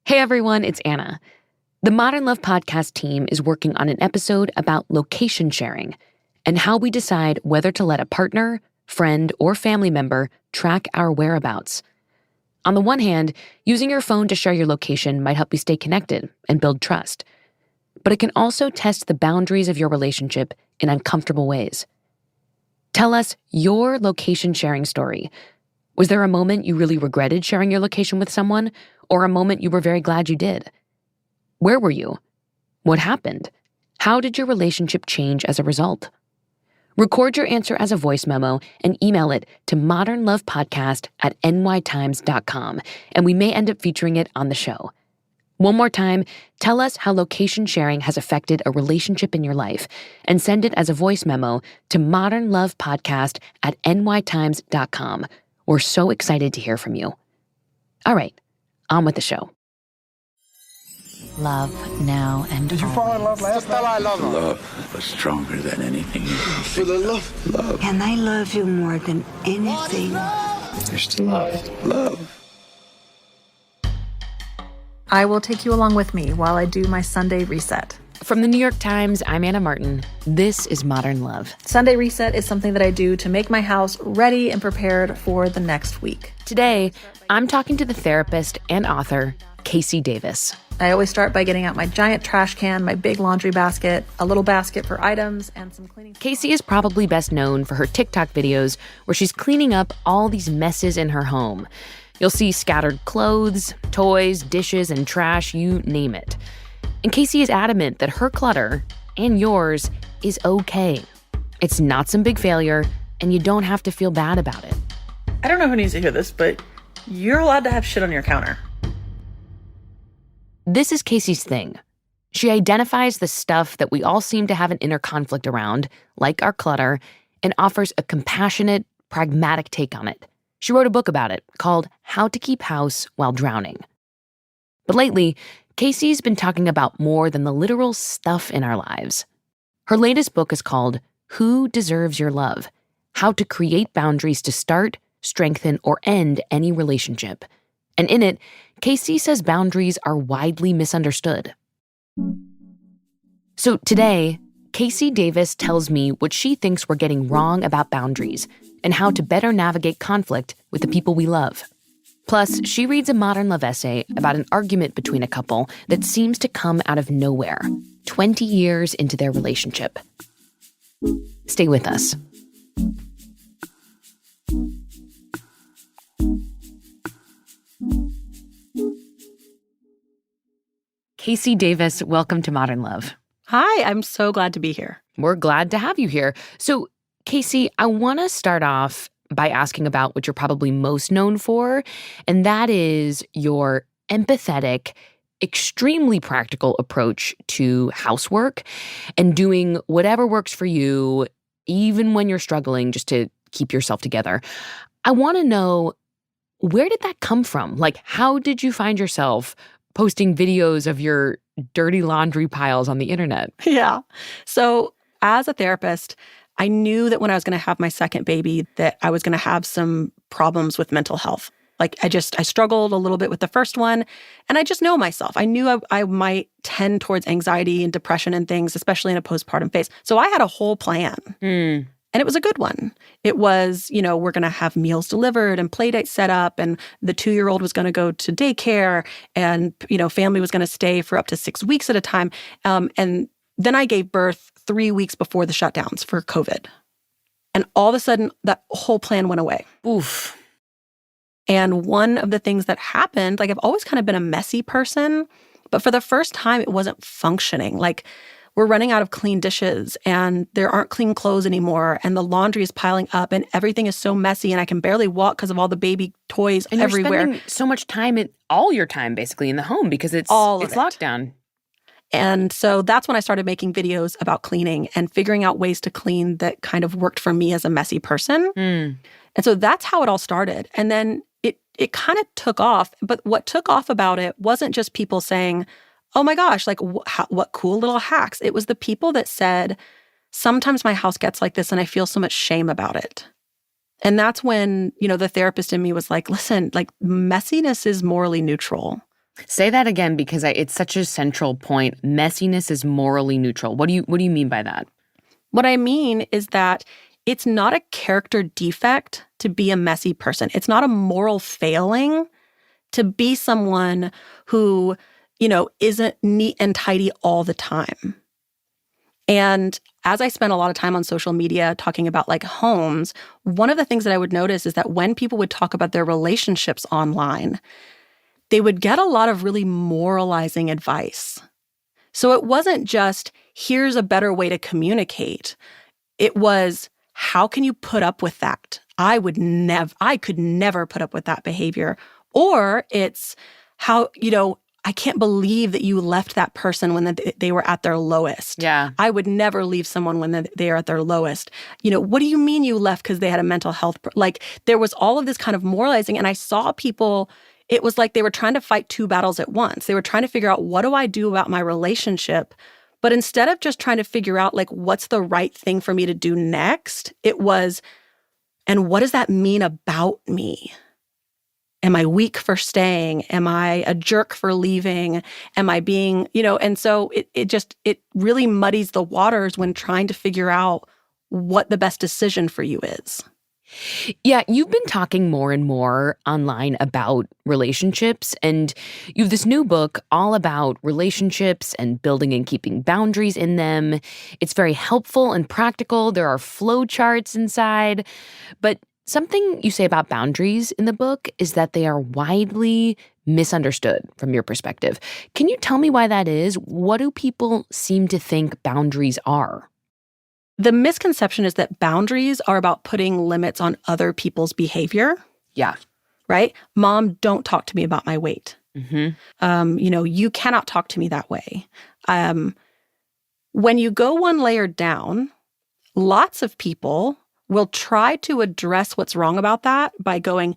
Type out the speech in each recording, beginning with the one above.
Hey everyone, it's Anna. The Modern Love podcast team is working on an episode about location sharing and how we decide whether to let a partner, friend, or family member track our whereabouts. On the one hand, using your phone to share your location might help you stay connected and build trust. But it can also test the boundaries of your relationship in uncomfortable ways. Tell us your location sharing story. Was there a moment you really regretted sharing your location with someone, or a moment you were very glad you did? Where were you? What happened? How did your relationship change as a result? Record your answer as a voice memo and email it to modernlovepodcast@nytimes.com, and we may end up featuring it on the show. One more time, tell us how location sharing has affected a relationship in your life, and send it as a voice memo to modernlovepodcast@nytimes.com. We're so excited to hear from you. All right, on with the show. Love now and Did you fall in love last night? I love her. Love was stronger than anything you can For the love. love. And I love you more than anything. There's still love. I will take you along with me while I do my Sunday reset. From the New York Times, I'm Anna Martin. This is Modern Love. Sunday reset is something that I do to make my house ready and prepared for the next week. Today, I'm talking to the therapist and author, Casey Davis. I always start by getting out my giant trash can, my big laundry basket, a little basket for items, and some cleaning. Casey is probably best known for her TikTok videos where she's cleaning up all these messes in her home. You'll see scattered clothes, toys, dishes, and trash, you name it. And Casey is adamant that her clutter, and yours, is okay. It's not some big failure, and you don't have to feel bad about it. I don't know who needs to hear this, but you're allowed to have shit on your counter. This is Casey's thing. She identifies the stuff that we all seem to have an inner conflict around, like our clutter, and offers a compassionate, pragmatic take on it. She wrote a book about it called How to Keep House While Drowning. But lately, Casey's been talking about more than the literal stuff in our lives. Her latest book is called Who Deserves Your Love? How to Create Boundaries to Start, Strengthen, or End Any Relationship. And in it, Casey says boundaries are widely misunderstood. So today, Casey Davis tells me what she thinks we're getting wrong about boundaries and how to better navigate conflict with the people we love. Plus, she reads a Modern Love essay about an argument between a couple that seems to come out of nowhere, 20 years into their relationship. Stay with us. Casey Davis, welcome to Modern Love. Hi, I'm so glad to be here. We're glad to have you here. So, Casey, I want to start off by asking about what you're probably most known for, and that is your empathetic, extremely practical approach to housework and doing whatever works for you, even when you're struggling, just to keep yourself together. I want to know, where did that come from? Like, how did you find yourself posting videos of your dirty laundry piles on the internet? Yeah. So as a therapist, I knew that when I was going to have my second baby, that I was going to have some problems with mental health. Like I struggled a little bit with the first one, and I just know myself. I knew I might tend towards anxiety and depression and things, especially in a postpartum phase. So I had a whole plan. And it was a good one. It was, we're going to have meals delivered and play dates set up, and the 2-year-old was going to go to daycare, and, family was going to stay for up to 6 weeks at a time. And then I gave birth 3 weeks before the shutdowns for COVID. And all of a sudden, that whole plan went away. Oof. And one of the things that happened, like I've always kind of been a messy person, but for the first time, it wasn't functioning. Like we're running out of clean dishes and there aren't clean clothes anymore and the laundry is piling up and everything is so messy and I can barely walk because of all the baby toys and everywhere. You're spending so much time, all your time basically in the home because it's lockdown. And so that's when I started making videos about cleaning and figuring out ways to clean that kind of worked for me as a messy person. And so that's how it all started. And then it kind of took off. But what took off about it wasn't just people saying, oh my gosh, like what cool little hacks. It was the people that said, sometimes my house gets like this and I feel so much shame about it. And that's when, the therapist in me was like, listen, like messiness is morally neutral. Say that again because it's such a central point. Messiness is morally neutral. What do you mean by that? What I mean is that it's not a character defect to be a messy person. It's not a moral failing to be someone who, isn't neat and tidy all the time. And as I spent a lot of time on social media talking about like homes, one of the things that I would notice is that when people would talk about their relationships online, they would get a lot of really moralizing advice. So it wasn't just, here's a better way to communicate. It was, how can you put up with that? I could never put up with that behavior. Or it's how, I can't believe that you left that person when they were at their lowest. Yeah. I would never leave someone when they are at their lowest. What do you mean you left because they had a mental health? Like, there was all of this kind of moralizing. And I saw people, it was like they were trying to fight two battles at once. They were trying to figure out, what do I do about my relationship? But instead of just trying to figure out, like, what's the right thing for me to do next, it was, and what does that mean about me? Am I weak for staying? Am I a jerk for leaving? Am I being, and so it really muddies the waters when trying to figure out what the best decision for you is. Yeah, you've been talking more and more online about relationships, and you have this new book all about relationships and building and keeping boundaries in them. It's very helpful and practical. There are flow charts inside. But something you say about boundaries in the book is that they are widely misunderstood from your perspective. Can you tell me why that is? What do people seem to think boundaries are? The misconception is that boundaries are about putting limits on other people's behavior. Yeah. Right? Mom, don't talk to me about my weight. Mm-hmm. You cannot talk to me that way. When you go one layer down, lots of people will try to address what's wrong about that by going,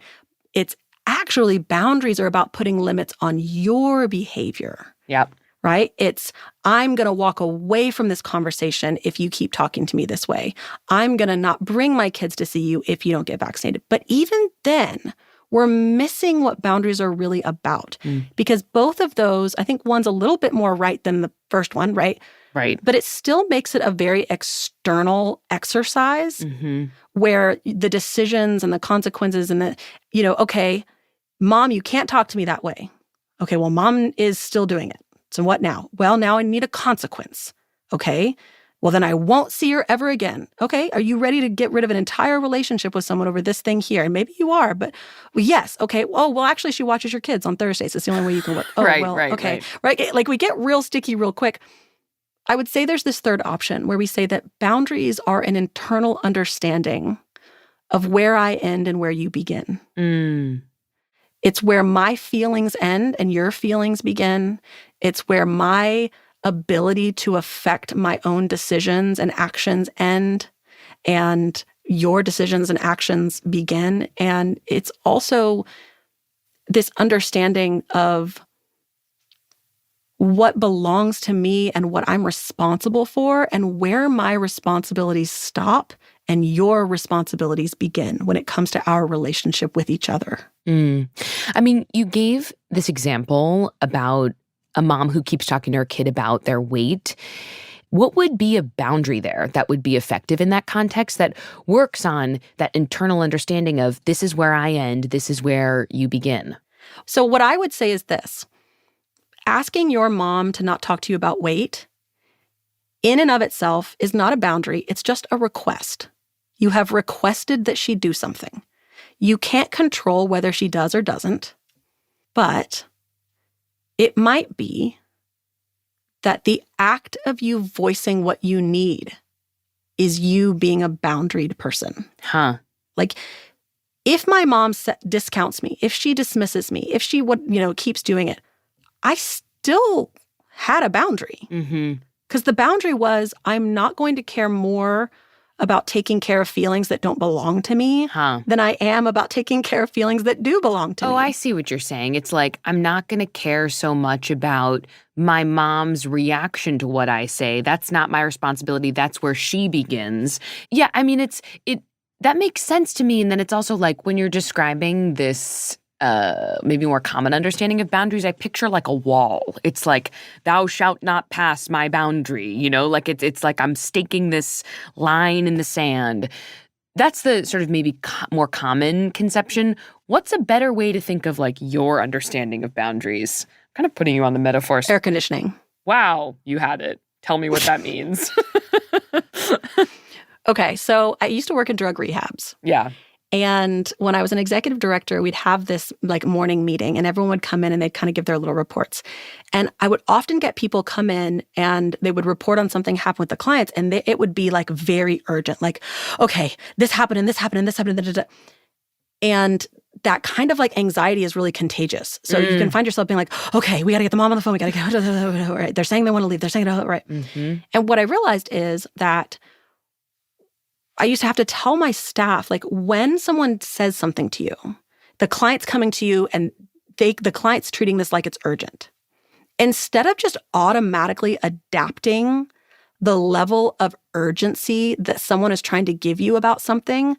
it's actually boundaries are about putting limits on your behavior. Yep. Right? It's, I'm going to walk away from this conversation if you keep talking to me this way. I'm going to not bring my kids to see you if you don't get vaccinated. But even then, we're missing what boundaries are really about. Because both of those, I think one's a little bit more right than the first one, right? Right. But it still makes it a very external exercise where the decisions and the consequences and okay, Mom, you can't talk to me that way. Okay, well, Mom is still doing it. So what now? Well, now I need a consequence. Okay. Well, then I won't see her ever again. Okay. Are you ready to get rid of an entire relationship with someone over this thing here? And maybe you are, but yes. Okay. Oh, well, actually, she watches your kids on Thursdays. It's the only way you can work. Oh, Right, well, right, okay. Right. Like, we get real sticky real quick. I would say there's this third option where we say that boundaries are an internal understanding of where I end and where you begin. It's where my feelings end and your feelings begin. It's where my ability to affect my own decisions and actions end and your decisions and actions begin. And it's also this understanding of what belongs to me and what I'm responsible for and where my responsibilities stop and your responsibilities begin when it comes to our relationship with each other. I mean, you gave this example about a mom who keeps talking to her kid about their weight. What would be a boundary there that would be effective in that context that works on that internal understanding of this is where I end, this is where you begin? So what I would say is this. Asking your mom to not talk to you about weight in and of itself is not a boundary. It's just a request. You have requested that she do something. You can't control whether she does or doesn't, but it might be that the act of you voicing what you need is you being a boundaried person. Like, if my mom discounts me, if she dismisses me, if she keeps doing it, I still had a boundary. Because the boundary was, I'm not going to care more about taking care of feelings that don't belong to me than I am about taking care of feelings that do belong to me. Oh, I see what you're saying. It's like, I'm not going to care so much about my mom's reaction to what I say. That's not my responsibility. That's where she begins. Yeah, I mean, that makes sense to me. And then it's also like when you're describing this maybe more common understanding of boundaries, I picture like a wall. It's like, thou shalt not pass my boundary, like it's like I'm staking this line in the sand. That's the sort of maybe more common conception. What's a better way to think of like your understanding of boundaries? Kind of putting you on the metaphor. Air conditioning. Wow, you had it. Tell me what that means. Okay, so I used to work in drug rehabs. Yeah. And when I was an executive director, we'd have this like morning meeting and everyone would come in and they'd kind of give their little reports. And I would often get people come in and they would report on something happened with the clients and it would be like very urgent. Like, okay, this happened and this happened and this happened. And that kind of like anxiety is really contagious. So you can find yourself being like, okay, we got to get the mom on the phone. We got to get, right. They're saying they want to leave. They're saying, right. Mm-hmm. And what I realized is that I used to have to tell my staff, like when someone says something to you, the client's coming to you and the client's treating this like it's urgent. Instead of just automatically adapting the level of urgency that someone is trying to give you about something,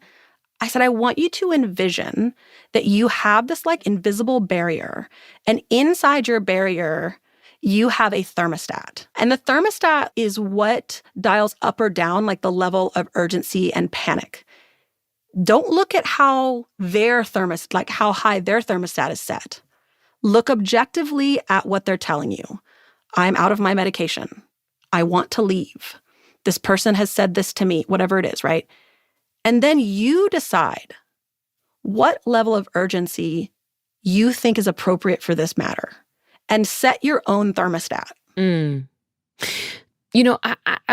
I said, I want you to envision that you have this like invisible barrier, and inside your barrier, you have a thermostat. And the thermostat is what dials up or down like the level of urgency and panic. Don't look at how how high their thermostat is set. Look objectively at what they're telling you. I'm out of my medication. I want to leave. This person has said this to me, whatever it is, right? And then you decide what level of urgency you think is appropriate for this matter. And set your own thermostat. I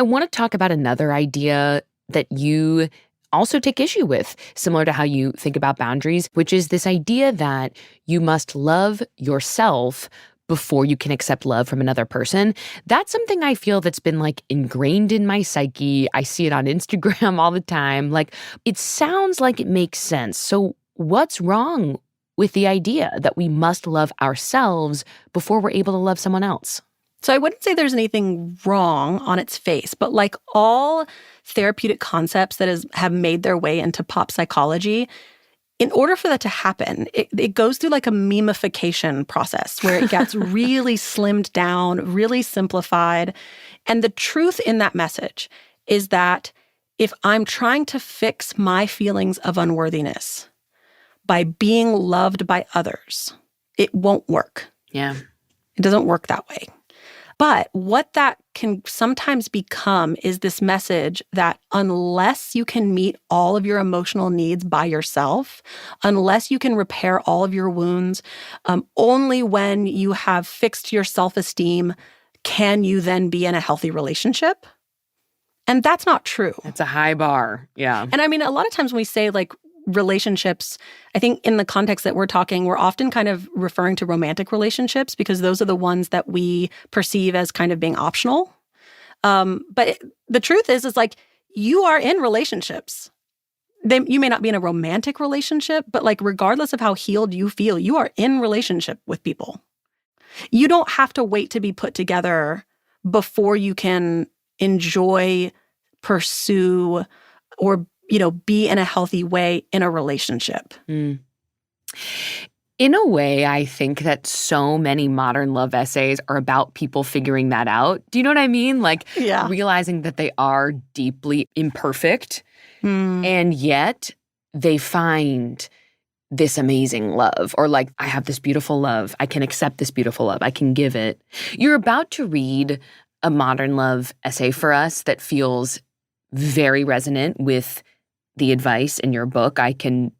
want to talk about another idea that you also take issue with, similar to how you think about boundaries, which is this idea that you must love yourself before you can accept love from another person. That's something I feel that's been like ingrained in my psyche. I see it on Instagram all the time. Like, it sounds like it makes sense. So what's wrong with the idea that we must love ourselves before we're able to love someone else? So I wouldn't say there's anything wrong on its face, but like all therapeutic concepts that have made their way into pop psychology, in order for that to happen, it goes through like a memification process where it gets really slimmed down, really simplified. And the truth in that message is that if I'm trying to fix my feelings of unworthiness by being loved by others, it won't work. Yeah. It doesn't work that way. But what that can sometimes become is this message that unless you can meet all of your emotional needs by yourself, unless you can repair all of your wounds, only when you have fixed your self-esteem can you then be in a healthy relationship. And that's not true. It's a high bar. Yeah. And I mean, a lot of times when we say like relationships, I think in the context that we're talking, we're often kind of referring to romantic relationships because those are the ones that we perceive as kind of being optional. But the truth is like you are in relationships. You may not be in a romantic relationship, but like regardless of how healed you feel, you are in relationship with people. You don't have to wait to be put together before you can enjoy, pursue, or be in a healthy way in a relationship. In a way, I think that so many modern love essays are about people figuring that out. Do you know what I mean? Like realizing that they are deeply imperfect and yet they find this amazing love, or like, I have this beautiful love. I can accept this beautiful love. I can give it. You're about to read a modern love essay for us that feels very resonant with the advice in your book. I can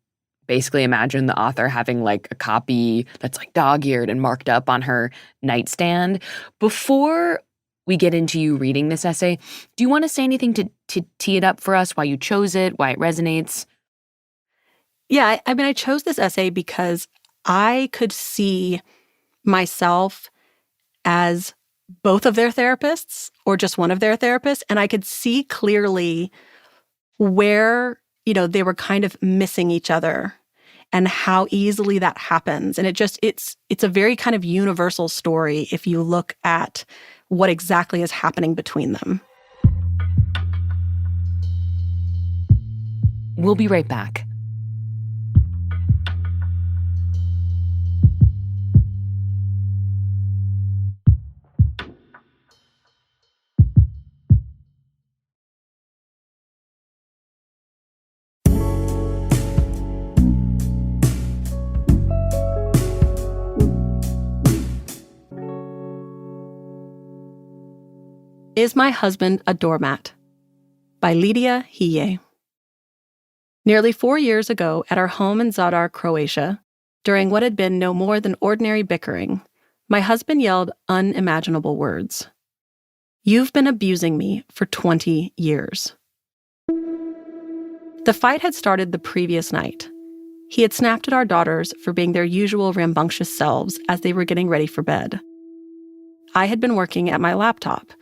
basically imagine the author having like a copy that's like dog-eared and marked up on her nightstand. Before we get into you reading this essay, do you want to say anything to tee it up for us, why you chose it, why it resonates? Yeah, I mean, I chose this essay because I could see myself as both of their therapists or just one of their therapists, and I could see clearly where they were kind of missing each other and how easily that happens. And it's a very kind of universal story if you look at what exactly is happening between them. We'll be right back. Is My Husband a Doormat? By Lidia Hije. Nearly 4 years ago, at our home in Zadar, Croatia, during what had been no more than ordinary bickering, my husband yelled unimaginable words. "You've been abusing me for 20 years. The fight had started the previous night. He had snapped at our daughters for being their usual rambunctious selves as they were getting ready for bed. I had been working at my laptop,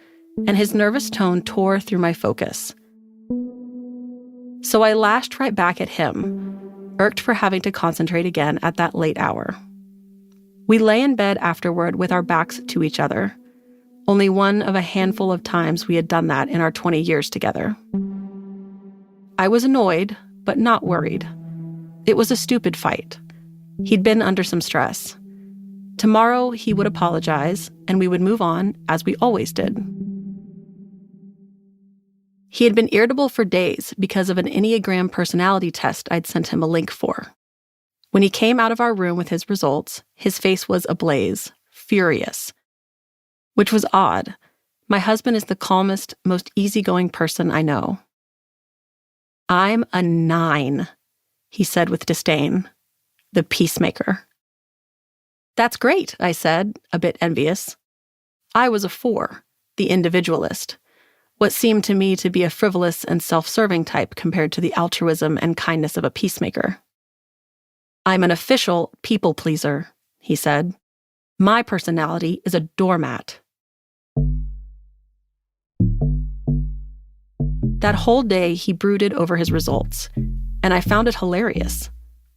and his nervous tone tore through my focus. So I lashed right back at him, irked for having to concentrate again at that late hour. We lay in bed afterward with our backs to each other, only one of a handful of times we had done that in our 20 years together. I was annoyed, but not worried. It was a stupid fight. He'd been under some stress. Tomorrow he would apologize, and we would move on as we always did. He had been irritable for days because of an Enneagram personality test I'd sent him a link for. When he came out of our room with his results, his face was ablaze, furious. Which was odd. My husband is the calmest, most easygoing person I know. "I'm a 9, he said with disdain. The peacemaker. "That's great," I said, a bit envious. I was a 4, the individualist, what seemed to me to be a frivolous and self-serving type compared to the altruism and kindness of a peacemaker. "I'm an official people pleaser," he said. "My personality is a doormat." That whole day, he brooded over his results, and I found it hilarious.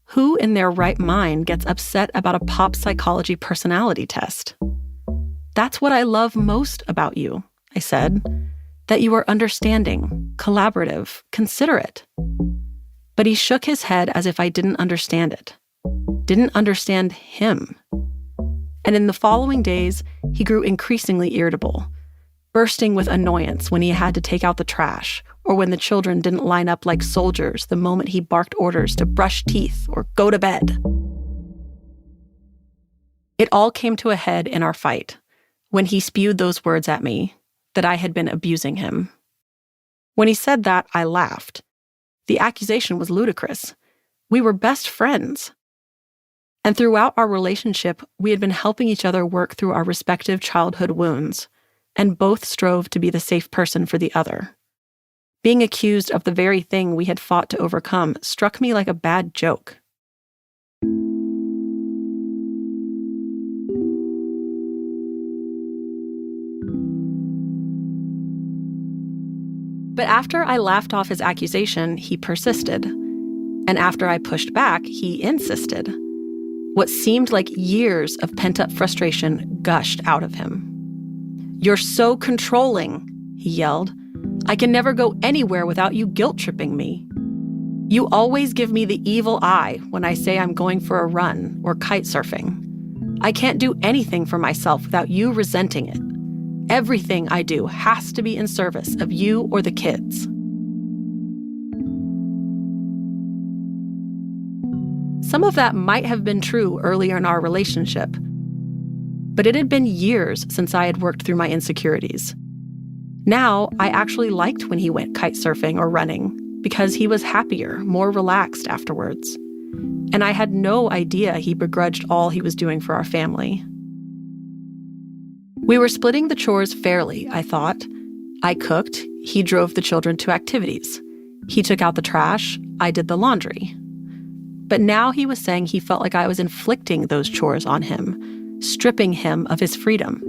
Who in their right mind gets upset about a pop psychology personality test? "That's what I love most about you," I said, "that you are understanding, collaborative, considerate." But he shook his head as if I didn't understand it, didn't understand him. And in the following days, he grew increasingly irritable, bursting with annoyance when he had to take out the trash, or when the children didn't line up like soldiers the moment he barked orders to brush teeth or go to bed. It all came to a head in our fight, when he spewed those words at me, that I had been abusing him. When he said that, I laughed. The accusation was ludicrous. We were best friends. And throughout our relationship, we had been helping each other work through our respective childhood wounds, and both strove to be the safe person for the other. Being accused of the very thing we had fought to overcome struck me like a bad joke. But after I laughed off his accusation, he persisted. And after I pushed back, he insisted. What seemed like years of pent-up frustration gushed out of him. "You're so controlling," he yelled. "I can never go anywhere without you guilt-tripping me. You always give me the evil eye when I say I'm going for a run or kite surfing. I can't do anything for myself without you resenting it. Everything I do has to be in service of you or the kids." Some of that might have been true earlier in our relationship, but it had been years since I had worked through my insecurities. Now, I actually liked when he went kite surfing or running because he was happier, more relaxed afterwards. And I had no idea he begrudged all he was doing for our family. We were splitting the chores fairly, I thought. I cooked, he drove the children to activities. He took out the trash, I did the laundry. But now he was saying he felt like I was inflicting those chores on him, stripping him of his freedom.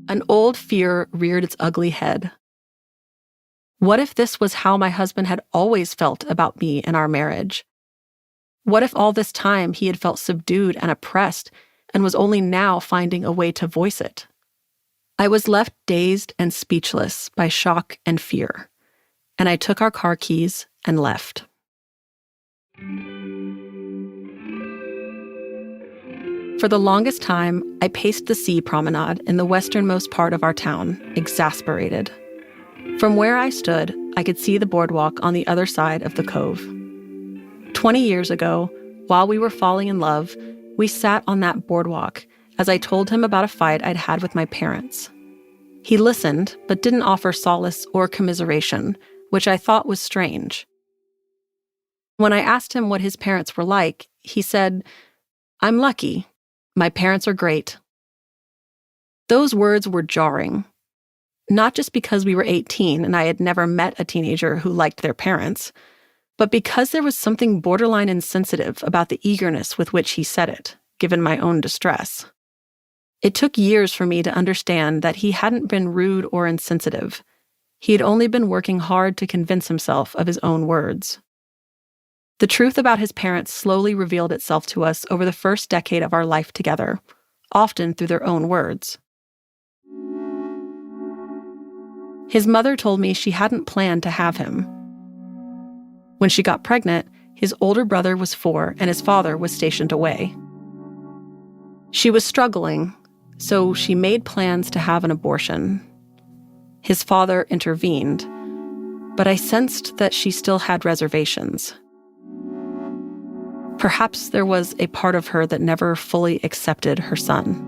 An old fear reared its ugly head. What if this was how my husband had always felt about me and our marriage? What if all this time he had felt subdued and oppressed and was only now finding a way to voice it? I was left dazed and speechless by shock and fear, and I took our car keys and left. For the longest time, I paced the sea promenade in the westernmost part of our town, exasperated. From where I stood, I could see the boardwalk on the other side of the cove. 20 years ago, while we were falling in love, we sat on that boardwalk as I told him about a fight I'd had with my parents. He listened, but didn't offer solace or commiseration, which I thought was strange. When I asked him what his parents were like, he said, "I'm lucky. My parents are great." Those words were jarring. Not just because we were 18 and I had never met a teenager who liked their parents, but because there was something borderline insensitive about the eagerness with which he said it, given my own distress. It took years for me to understand that he hadn't been rude or insensitive. He had only been working hard to convince himself of his own words. The truth about his parents slowly revealed itself to us over the first decade of our life together, often through their own words. His mother told me she hadn't planned to have him. When she got pregnant, his older brother was 4 and his father was stationed away. She was struggling, so she made plans to have an abortion. His father intervened, but I sensed that she still had reservations. Perhaps there was a part of her that never fully accepted her son.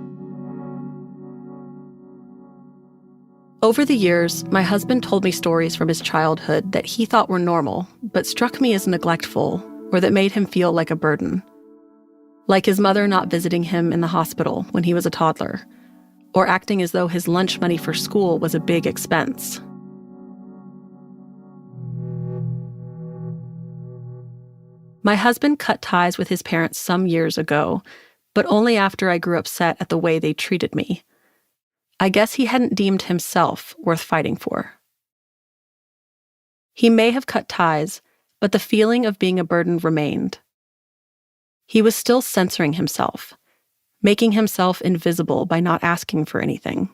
Over the years, my husband told me stories from his childhood that he thought were normal, but struck me as neglectful, or that made him feel like a burden. Like his mother not visiting him in the hospital when he was a toddler, or acting as though his lunch money for school was a big expense. My husband cut ties with his parents some years ago, but only after I grew upset at the way they treated me. I guess he hadn't deemed himself worth fighting for. He may have cut ties, but the feeling of being a burden remained. He was still censoring himself, making himself invisible by not asking for anything.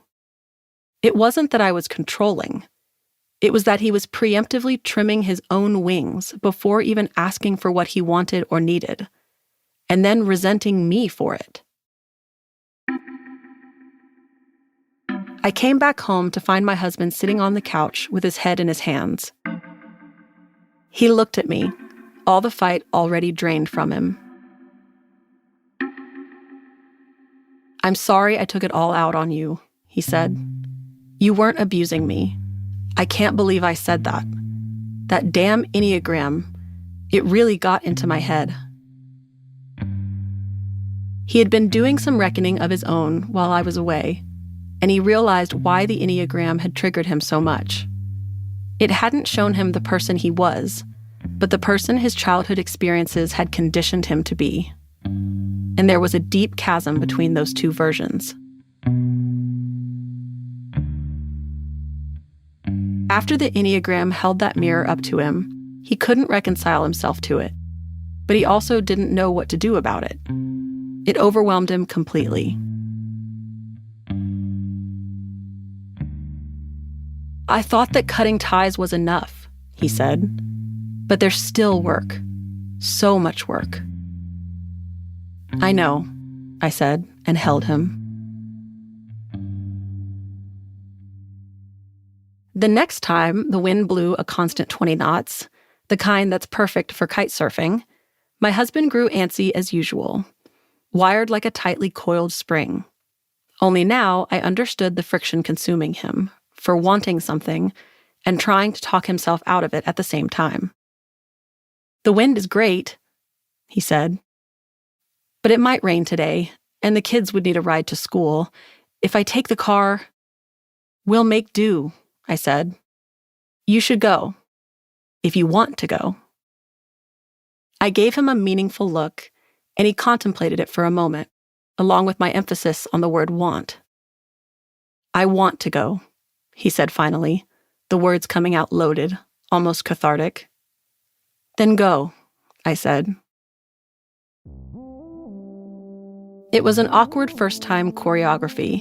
It wasn't that I was controlling. It was that he was preemptively trimming his own wings before even asking for what he wanted or needed, and then resenting me for it. I came back home to find my husband sitting on the couch with his head in his hands. He looked at me, all the fight already drained from him. "I'm sorry I took it all out on you," he said. "You weren't abusing me. I can't believe I said that. That damn Enneagram, it really got into my head." He had been doing some reckoning of his own while I was away, and he realized why the Enneagram had triggered him so much. It hadn't shown him the person he was, but the person his childhood experiences had conditioned him to be. And there was a deep chasm between those two versions. After the Enneagram held that mirror up to him, he couldn't reconcile himself to it, but he also didn't know what to do about it. It overwhelmed him completely. "I thought that cutting ties was enough," he said. "But there's still work. So much work." "I know," I said, and held him. The next time the wind blew a constant 20 knots, the kind that's perfect for kite surfing, my husband grew antsy as usual, wired like a tightly coiled spring. Only now I understood the friction consuming him, for wanting something and trying to talk himself out of it at the same time. "The wind is great," he said. "But it might rain today, and the kids would need a ride to school. If I take the car..." "We'll make do," I said. "You should go, if you want to go." I gave him a meaningful look, and he contemplated it for a moment, along with my emphasis on the word want. "I want to go," he said finally, the words coming out loaded, almost cathartic. "Then go," I said. It was an awkward first-time choreography,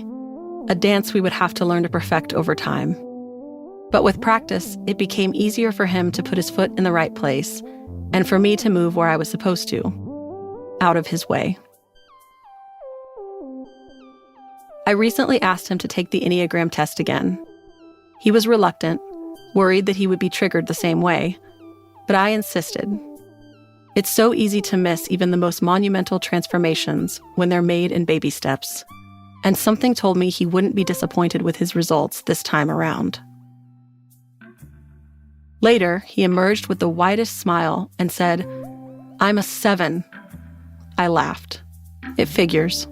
a dance we would have to learn to perfect over time. But with practice, it became easier for him to put his foot in the right place, and for me to move where I was supposed to, out of his way. I recently asked him to take the Enneagram test again. He was reluctant, worried that he would be triggered the same way, but I insisted. It's so easy to miss even the most monumental transformations when they're made in baby steps. And something told me he wouldn't be disappointed with his results this time around. Later, he emerged with the widest smile and said, "I'm a 7. I laughed. It figures.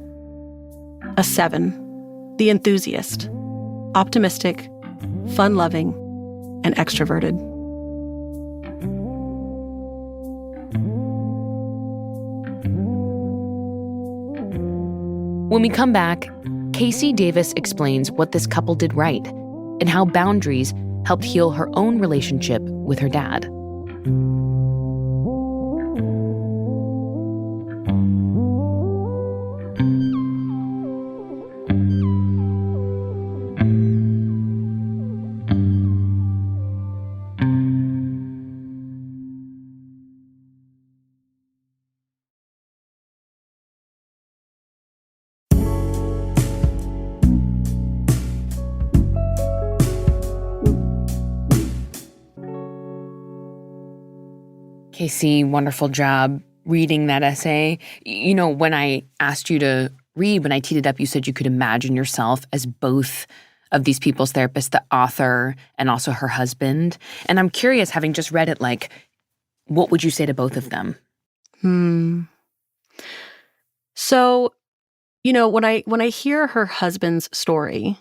A 7. The enthusiast. Optimistic, fun-loving, and extroverted." When we come back, Casey Davis explains what this couple did right and how boundaries helped heal her own relationship with her dad. Casey, wonderful job reading that essay. You know, when I asked you to read, when I teed it up, you said you could imagine yourself as both of these people's therapists, the author and also her husband. And I'm curious, having just read it, like, what would you say to both of them? So, you know, when I hear her husband's story,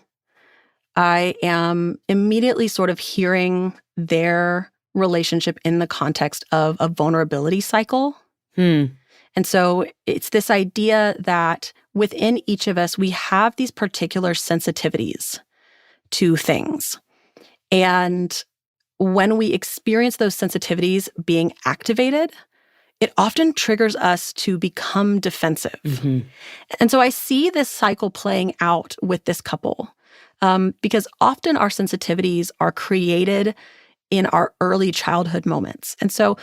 I am immediately sort of hearing their relationship in the context of a vulnerability cycle. And so it's this idea that within each of us, we have these particular sensitivities to things. And when we experience those sensitivities being activated, it often triggers us to become defensive. And so I see this cycle playing out with this couple because often our sensitivities are created in our early childhood moments. And so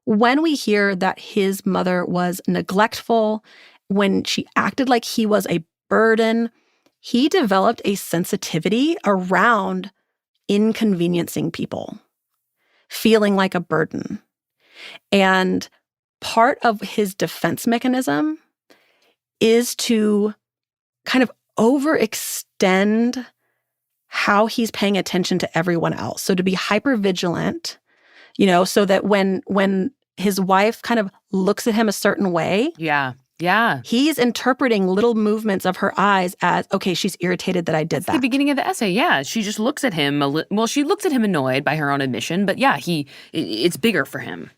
when we hear that his mother was neglectful, when she acted like he was a burden, he developed a sensitivity around inconveniencing people, feeling like a burden. And part of his defense mechanism is to kind of overextend how he's paying attention to everyone else. So to be hypervigilant, you know, so that when his wife kind of looks at him a certain way, he's interpreting little movements of her eyes as, okay, she's irritated that I did that. The beginning of the essay, yeah. She just looks at him, she looks at him annoyed by her own admission, but yeah, it's bigger for him.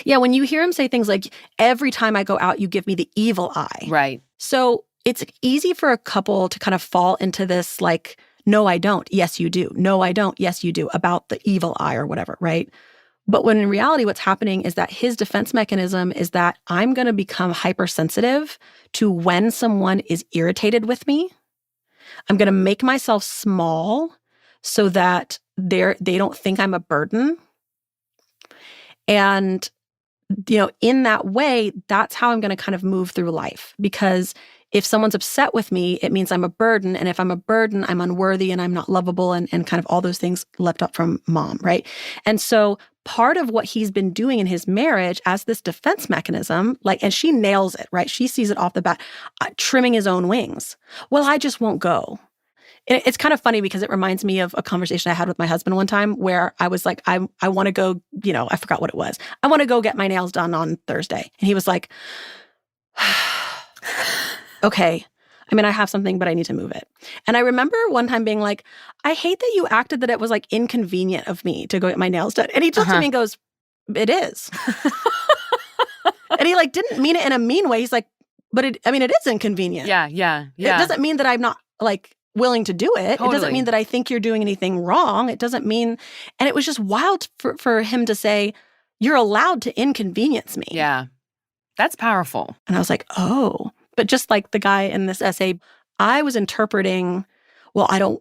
Yeah, when you hear him say things like, every time I go out, you give me the evil eye. Right. So it's easy for a couple to kind of fall into this like, no, I don't. Yes, you do. No, I don't. Yes, you do. About the evil eye or whatever, right? But when in reality, what's happening is that his defense mechanism is that I'm going to become hypersensitive to when someone is irritated with me. I'm going to make myself small so that they don't think I'm a burden. And, you know, in that way, that's how I'm going to kind of move through life. Because if someone's upset with me, it means I'm a burden. And if I'm a burden, I'm unworthy and I'm not lovable and kind of all those things leapt up from mom, right? And so part of what he's been doing in his marriage as this defense mechanism, like, and she nails it, right? She sees it off the bat, trimming his own wings. Well, I just won't go. It's kind of funny because it reminds me of a conversation I had with my husband one time where I was like, I want to go, you know, I forgot what it was. I want to go get my nails done on Thursday. And he was like, okay, I mean, I have something, but I need to move it. And I remember one time being like, I hate that you acted that it was like inconvenient of me to go get my nails done. And he looked at me and goes, it is. And he like didn't mean it in a mean way. He's like, but it is inconvenient. Yeah. It doesn't mean that I'm not like willing to do it. Totally. It doesn't mean that I think you're doing anything wrong. It doesn't mean, and it was just wild for him to say, you're allowed to inconvenience me. Yeah. That's powerful. And I was like, oh. But just like the guy in this essay, I was interpreting, well, I'm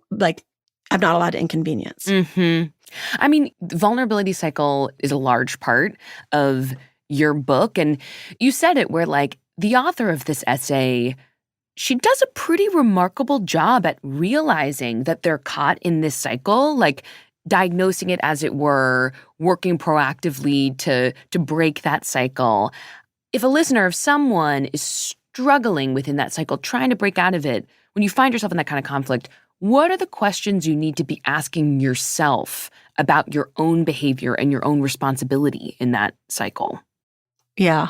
not allowed to inconvenience. I mean, the vulnerability cycle is a large part of your book. And you said it where like the author of this essay, she does a pretty remarkable job at realizing that they're caught in this cycle. Like diagnosing it, as it were, working proactively to break that cycle. If a listener, if someone is struggling within that cycle, trying to break out of it, when you find yourself in that kind of conflict, what are the questions you need to be asking yourself about your own behavior and your own responsibility in that cycle? Yeah.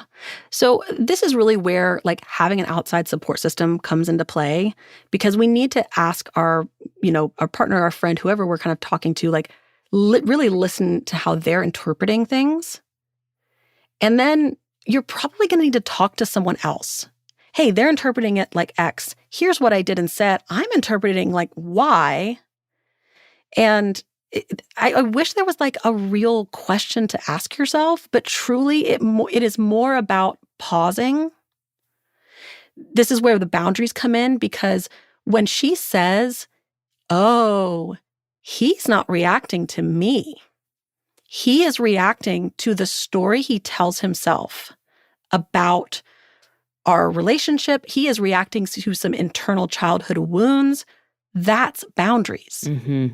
So this is really where like having an outside support system comes into play, because we need to ask our partner, our friend, whoever we're kind of talking to, like really listen to how they're interpreting things. And then you're probably going to need to talk to someone else. Hey, they're interpreting it like X. Here's what I did and said. I'm interpreting like Y. And I wish there was like a real question to ask yourself, but truly it is more about pausing. This is where the boundaries come in, because when she says, oh, he's not reacting to me. He is reacting to the story he tells himself about our relationship. He is reacting to some internal childhood wounds. That's boundaries. Mm-hmm.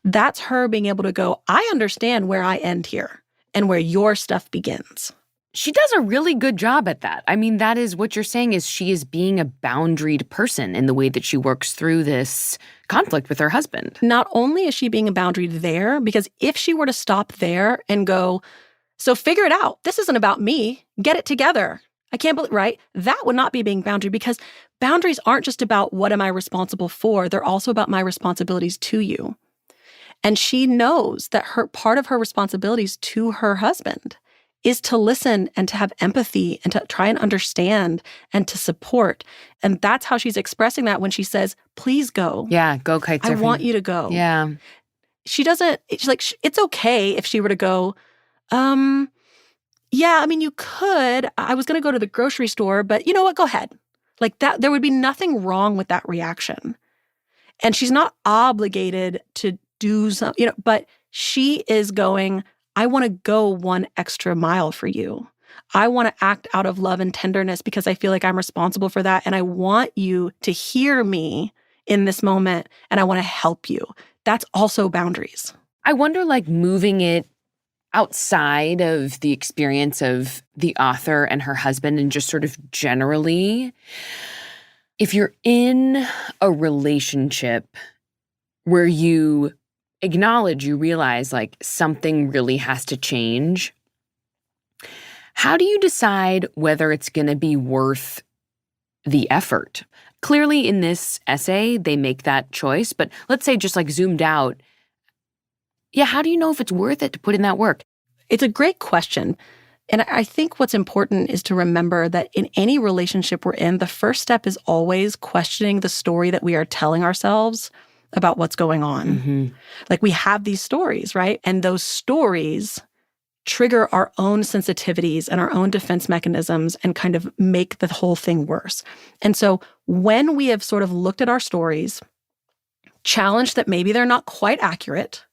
That's her being able to go, I understand where I end here and where your stuff begins. She does a really good job at that. I mean, that is what you're saying, is she is being a boundaried person in the way that she works through this conflict with her husband. Not only is she being a boundary there, because if she were to stop there and go, so figure it out. This isn't about me. Get it together. I can't believe, right? That would not be being boundary, because boundaries aren't just about what am I responsible for. They're also about my responsibilities to you. And she knows that part of her responsibilities to her husband is to listen and to have empathy and to try and understand and to support. And that's how she's expressing that when she says, please go. Yeah, go kite surfing. I want you to go. Yeah. She's like, it's okay if she were to go, yeah, I mean, you could. I was going to go to the grocery store, but you know what? Go ahead. Like that, there would be nothing wrong with that reaction. And she's not obligated to do something, but she is going, I want to go one extra mile for you. I want to act out of love and tenderness because I feel like I'm responsible for that. And I want you to hear me in this moment, and I want to help you. That's also boundaries. I wonder, like, moving it outside of the experience of the author and her husband and just sort of generally, if you're in a relationship where you acknowledge, you realize like something really has to change, how do you decide whether it's going to be worth the effort? Clearly in this essay, they make that choice, but let's say just like zoomed out, yeah, how do you know if it's worth it to put in that work? It's a great question. And I think what's important is to remember that in any relationship we're in, the first step is always questioning the story that we are telling ourselves about what's going on. Mm-hmm. Like we have these stories, right? And those stories trigger our own sensitivities and our own defense mechanisms and kind of make the whole thing worse. And so when we have sort of looked at our stories, challenged that maybe they're not quite accurate,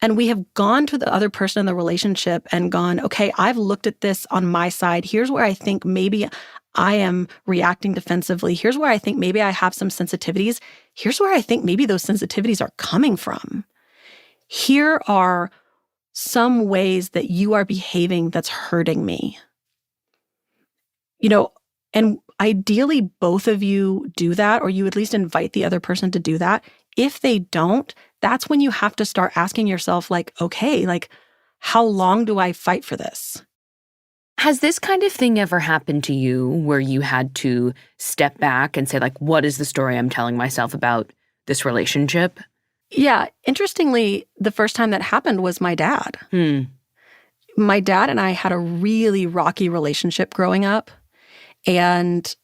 and we have gone to the other person in the relationship and gone, okay, I've looked at this on my side. Here's where I think maybe I am reacting defensively. Here's where I think maybe I have some sensitivities. Here's where I think maybe those sensitivities are coming from. Here are some ways that you are behaving that's hurting me. And ideally both of you do that, or you at least invite the other person to do that. If they don't, that's when you have to start asking yourself, like, okay, like, how long do I fight for this? Has this kind of thing ever happened to you where you had to step back and say, like, what is the story I'm telling myself about this relationship? Yeah. Interestingly, the first time that happened was my dad. My dad and I had a really rocky relationship growing up. And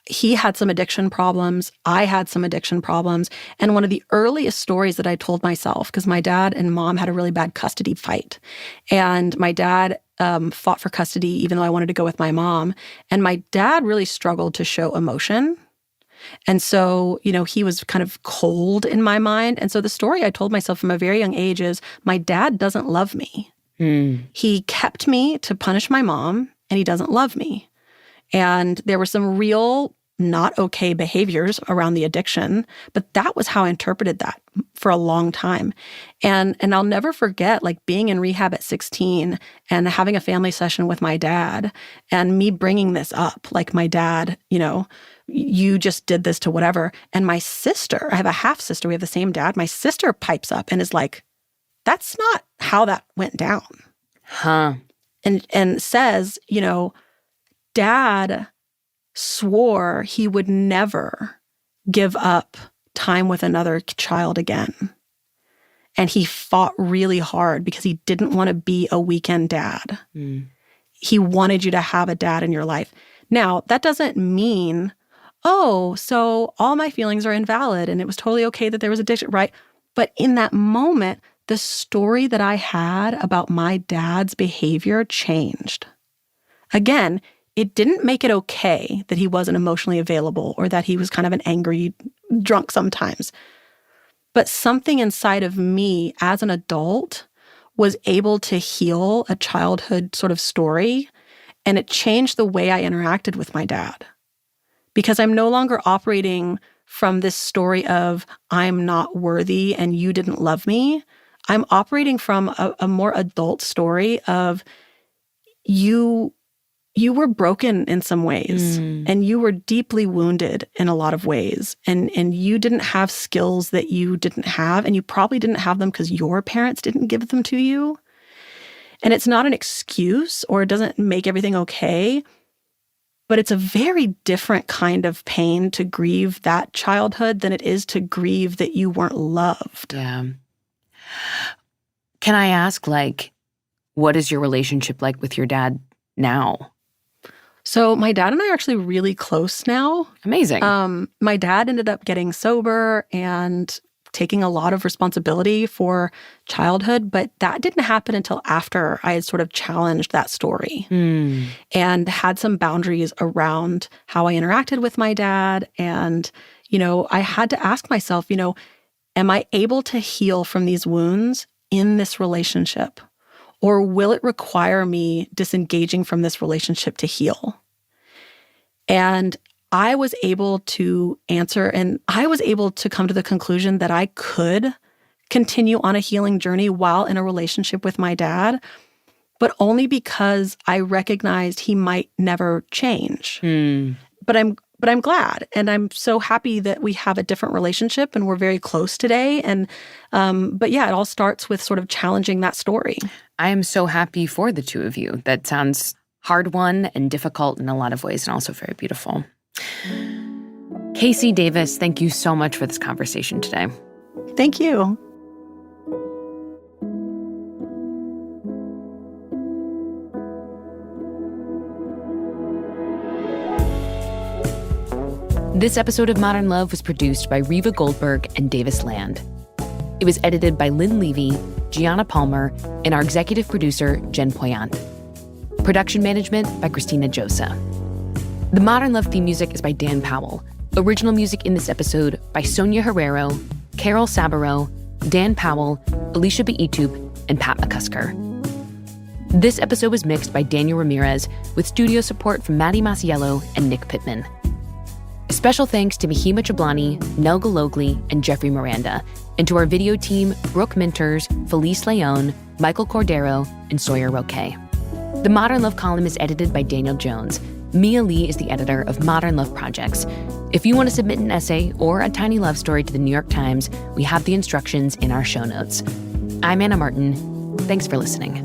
he had some addiction problems. I had some addiction problems. And one of the earliest stories that I told myself, because my dad and mom had a really bad custody fight. And my dad fought for custody, even though I wanted to go with my mom. And my dad really struggled to show emotion. And so, he was kind of cold in my mind. And so the story I told myself from a very young age is, my dad doesn't love me. He kept me to punish my mom, and he doesn't love me. And there were some real not okay behaviors around the addiction, but that was how I interpreted that for a long time. And I'll never forget like being in rehab at 16 and having a family session with my dad and me bringing this up, like my dad, you just did this to whatever. And my sister, I have a half sister, we have the same dad. My sister pipes up and is like, that's not how that went down. Huh. And says, Dad swore he would never give up time with another child again. And he fought really hard because he didn't want to be a weekend dad. Mm. He wanted you to have a dad in your life. Now, that doesn't mean, so all my feelings are invalid and it was totally okay that there was addiction, right? But in that moment, the story that I had about my dad's behavior changed. Again, it didn't make it okay that he wasn't emotionally available or that he was kind of an angry drunk sometimes. But something inside of me as an adult was able to heal a childhood sort of story, and it changed the way I interacted with my dad. Because I'm no longer operating from this story of I'm not worthy and you didn't love me. I'm operating from a more adult story of you were broken in some ways and you were deeply wounded in a lot of ways and you didn't have skills that you didn't have and you probably didn't have them because your parents didn't give them to you. And it's not an excuse or it doesn't make everything okay, but it's a very different kind of pain to grieve that childhood than it is to grieve that you weren't loved. Yeah. Can I ask, what is your relationship like with your dad now? So my dad and I are actually really close now. Amazing. My dad ended up getting sober and taking a lot of responsibility for childhood, but that didn't happen until after I had sort of challenged that story and had some boundaries around how I interacted with my dad. And, I had to ask myself, am I able to heal from these wounds in this relationship? Or will it require me disengaging from this relationship to heal? And I was able to answer, and I was able to come to the conclusion that I could continue on a healing journey while in a relationship with my dad, but only because I recognized he might never change. But I'm glad, and I'm so happy that we have a different relationship and we're very close today. And but yeah, it all starts with sort of challenging that story. I am so happy for the two of you. That sounds hard-won and difficult in a lot of ways and also very beautiful. Casey Davis, thank you so much for this conversation today. Thank you. This episode of Modern Love was produced by Reva Goldberg and Davis Land. It was edited by Lynn Levy, Gianna Palmer, and our executive producer, Jen Poyant. Production management by Christina Josa. The Modern Love theme music is by Dan Powell. Original music in this episode by Sonia Herrero, Carol Sabaro, Dan Powell, Alicia Beitup, and Pat McCusker. This episode was mixed by Daniel Ramirez with studio support from Maddie Masiello and Nick Pittman. Special thanks to Mahima Chablani, Nel Galogli, and Jeffrey Miranda, and to our video team, Brooke Minters, Felice Leone, Michael Cordero, and Sawyer Roque. The Modern Love column is edited by Daniel Jones. Mia Lee is the editor of Modern Love Projects. If you want to submit an essay or a tiny love story to the New York Times, we have the instructions in our show notes. I'm Anna Martin. Thanks for listening.